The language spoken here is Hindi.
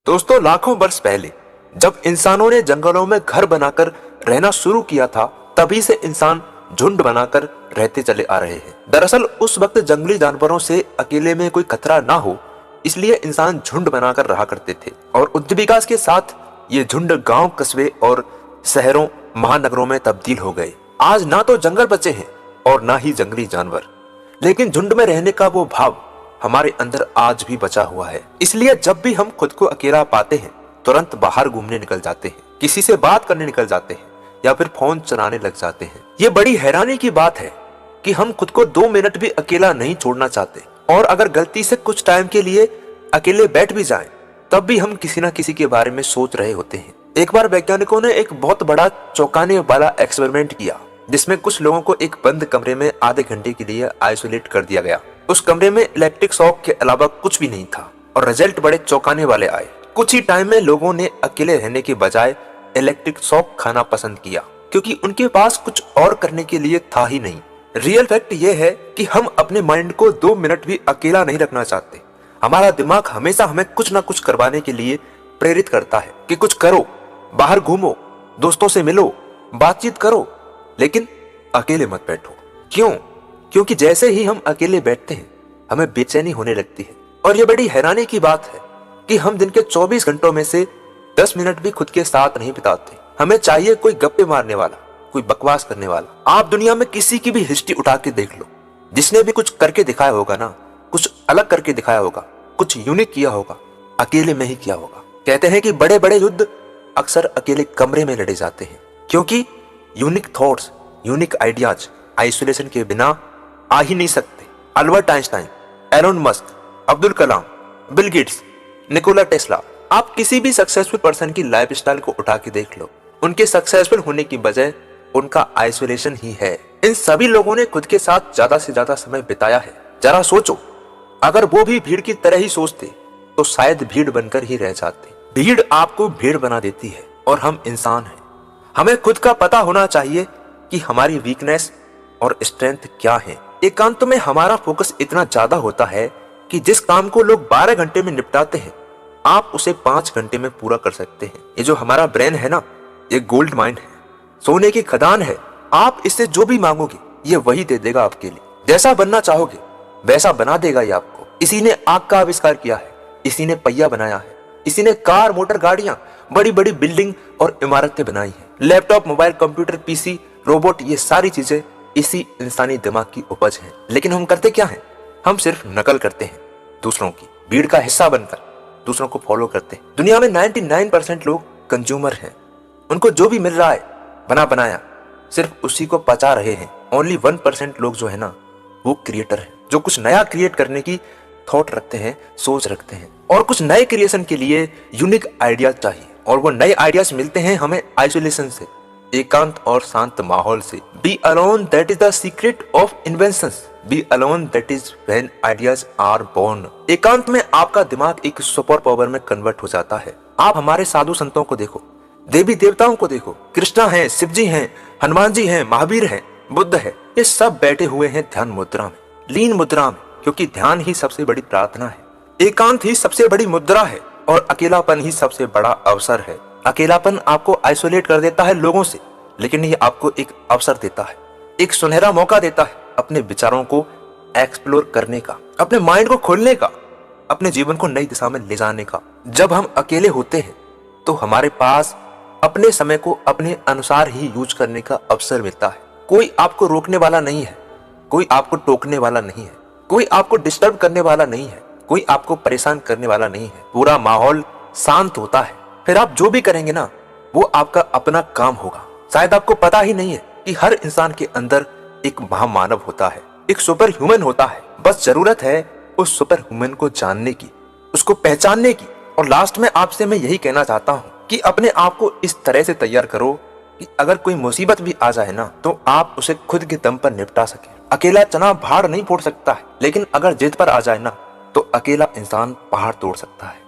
दोस्तों, लाखों वर्ष पहले जब इंसानों ने जंगलों में घर बनाकर रहना शुरू किया था, तभी से इंसान झुंड बनाकर रहते चले आ रहे हैं। दरअसल उस वक्त जंगली जानवरों से अकेले में कोई खतरा ना हो, इसलिए इंसान झुंड बनाकर रहा करते थे। और उद्योग विकास के साथ ये झुंड गांव, कस्बे और शहरों, महानगरों में तब्दील हो गए। आज ना तो जंगल बचे हैं और ना ही जंगली जानवर, लेकिन झुंड में रहने का वो भाव हमारे अंदर आज भी बचा हुआ है। इसलिए जब भी हम खुद को अकेला पाते हैं, तुरंत बाहर घूमने निकल जाते हैं, किसी से बात करने निकल जाते हैं या फिर फोन चलाने लग जाते हैं। ये बड़ी हैरानी की बात है कि हम खुद को 2 मिनट भी अकेला नहीं छोड़ना चाहते, और अगर गलती से कुछ टाइम के लिए अकेले बैठ भी जाएं, तब भी हम किसी न किसी के बारे में सोच रहे होते हैं। एक बार वैज्ञानिकों ने एक बहुत बड़ा चौंकाने वाला एक्सपेरिमेंट किया, जिसमें कुछ लोगों को एक बंद कमरे में आधे घंटे के लिए आइसोलेट कर दिया गया। उस कमरे में इलेक्ट्रिक शॉक के अलावा कुछ भी नहीं था और रिजल्ट बड़े चौंकाने वाले आए। कुछ ही टाइम में लोगों ने अकेले रहने के बजाय इलेक्ट्रिक शॉक खाना पसंद किया, क्योंकि उनके पास कुछ और करने के लिए था ही नहीं। रियल फैक्ट ये है कि हम अपने माइंड को 2 मिनट भी अकेला नहीं रखना चाहते। हमारा दिमाग हमेशा हमें कुछ ना कुछ करवाने के लिए प्रेरित करता है कि कुछ करो, बाहर घूमो, दोस्तों से मिलो, बातचीत करो, लेकिन अकेले मत बैठो। क्यों? क्योंकि जैसे ही हम अकेले बैठते हैं, हमें बेचैनी होने लगती है। और ये बड़ी हैरानी की बात है कि हम दिन के 24 घंटों में से 10 मिनट भी खुद के साथ नहीं बिताते। हमें चाहिए कोई गप्पे मारने वाला, कोई बकवास करने वाला। आप दुनिया में किसी की भी हिस्ट्री उठा के देख लो, जिसने भी कुछ करके दिखाया होगा ना, कुछ अलग करके दिखाया होगा, कुछ यूनिक किया होगा, अकेले में ही किया होगा। कहते हैं कि बड़े बड़े युद्ध अक्सर अकेले कमरे में लड़े जाते हैं, क्योंकि unique thoughts, unique ideas isolation के बिना आ ही नहीं सकते। Albert Einstein, Elon Musk, Abdul Kalam, Bill Gates, Nikola Tesla, आप किसी भी सक्सेसफुल पर्सन की लाइफस्टाइल को उठा के देख लो, उनके सक्सेसफुल होने की वजह उनका आइसोलेशन ही है। इन सभी लोगों ने खुद के साथ ज्यादा से ज्यादा समय बिताया है। जरा सोचो, अगर वो भी भीड़ की तरह ही सोचते तो शायद भीड़ बनकर ही रह जाते। भीड़ आपको भीड़ बना देती है और हम इंसान हैं। हमें खुद का पता होना चाहिए कि हमारी वीकनेस और स्ट्रेंथ क्या है। एकांत में हमारा फोकस इतना ज्यादा होता है कि जिस काम को लोग 12 घंटे में निपटाते हैं, आप उसे 5 घंटे में पूरा कर सकते हैं। ये जो हमारा ब्रेन है ना, ये गोल्ड माइंड है, सोने की खदान है। आप इससे जो भी मांगोगे, ये वही दे देगा आपके लिए। जैसा बनना चाहोगे वैसा बना देगा ये आपको। इसी ने आग का आविष्कार किया है, इसी ने पहिया बनाया है, इसी ने कार, मोटर, गाड़ियां, बड़ी बड़ी बिल्डिंग और इमारतें बनाई हैं। Laptop, mobile, computer, PC, robot, ये सारी चीजें इसी इंसानी दिमाग की उपज है। लेकिन हम करते क्या हैं? हम सिर्फ नकल करते हैं दूसरों की, भीड़ का हिस्सा बनकर दूसरों को फॉलो करते हैं। दुनिया में 99% लोग कंज्यूमर हैं। उनको जो भी मिल रहा है बना बनाया, सिर्फ उसी को पचा रहे हैं। ओनली 1% लोग जो है ना, वो क्रिएटर है, जो कुछ नया क्रिएट करने की थॉट रखते हैं, सोच रखते हैं। और कुछ नए क्रिएशन के लिए यूनिक आइडियाज चाहिए, और वो नए आइडियाज मिलते हैं हमें आइसोलेशन से, एकांत और शांत माहौल से। Be alone, that is the secret of inventions. Be alone, that is when ideas are born. एकांत में आपका दिमाग एक सुपर पावर में कन्वर्ट हो जाता है। आप हमारे साधु संतों को देखो, देवी देवताओं को देखो, कृष्णा है, शिव जी हैं, हनुमान जी हैं, महावीर हैं, बुद्ध है, ये सब बैठे हुए हैं ध्यान मुद्रा में, लीन मुद्रा में, क्योंकि ध्यान ही सबसे बड़ी प्रार्थना है, एकांत ही सबसे बड़ी मुद्रा है, और अकेलापन ही सबसे बड़ा अवसर है। अकेलापन आपको आइसोलेट कर देता है लोगों से, लेकिन ये आपको एक अवसर देता है, एक सुनहरा मौका देता है अपने विचारों को एक्सप्लोर करने का, अपने माइंड को खोलने का, अपने जीवन को नई दिशा में ले जाने का। जब हम अकेले होते हैं तो हमारे पास अपने समय को अपने अनुसार ही यूज करने का अवसर मिलता है। कोई आपको रोकने वाला नहीं है, कोई आपको टोकने वाला नहीं है, कोई आपको डिस्टर्ब करने वाला नहीं है, कोई आपको परेशान करने वाला नहीं है। पूरा माहौल शांत होता है। फिर आप जो भी करेंगे ना, वो आपका अपना काम होगा। शायद आपको पता ही नहीं है कि हर इंसान के अंदर एक महामानव होता है, एक सुपर ह्यूमन होता है। बस जरूरत है उस सुपर ह्यूमन को जानने की, उसको पहचानने की। और लास्ट में आपसे मैं यही कहना चाहता हूँ कि अपने आप को इस तरह से तैयार करो कि अगर कोई मुसीबत भी आ जाए ना, तो आप उसे खुद के दम पर निपटा सके। अकेला चना पहाड़ नहीं फोड़ सकता है, लेकिन अगर जिद पर आ जाए ना, तो अकेला इंसान पहाड़ तोड़ सकता है।